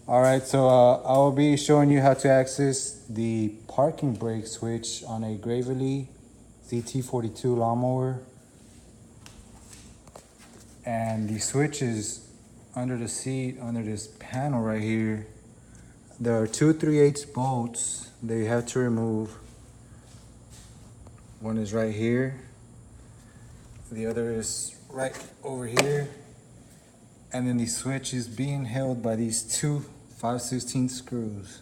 All right, so I will be showing you how to access the parking brake switch on a Gravely ZT42 lawnmower. And the switch is under the seat, under this panel right here. There are two 3/8 bolts that you have to remove. One is right here. The other is right over here. And then the switch is being held by these two 5/16 screws.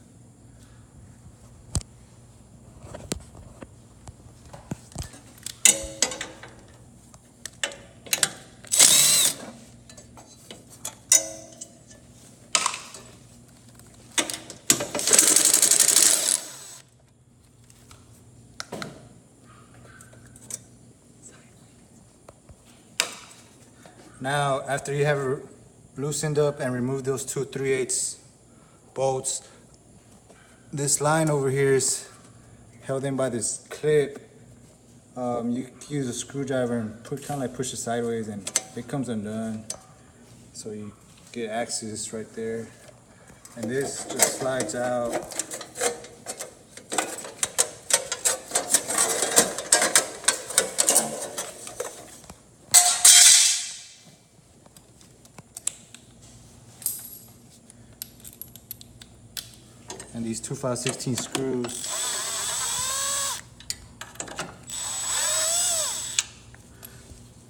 Now, after you have loosened up and removed those two 3/8 bolts, this line over here is held in by this clip. You can use a screwdriver and kind of like push it sideways and it comes undone. So you get access right there. And this just slides out. And these two 5/16 screws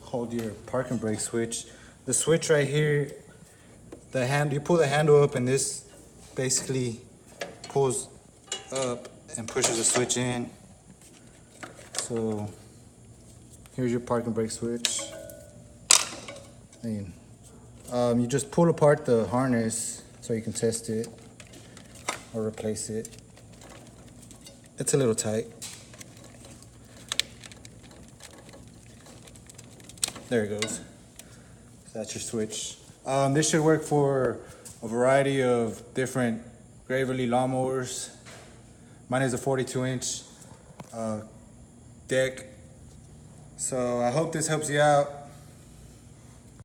hold your parking brake switch. The switch right here, you pull the handle up and this basically pulls up and pushes the switch in. So here's your parking brake switch. And you just pull apart the harness so you can test it or replace it. It's a little tight. There it goes. So that's your switch. This should work for a variety of different Gravely lawnmowers. Mine is a 42-inch deck. So I hope this helps you out.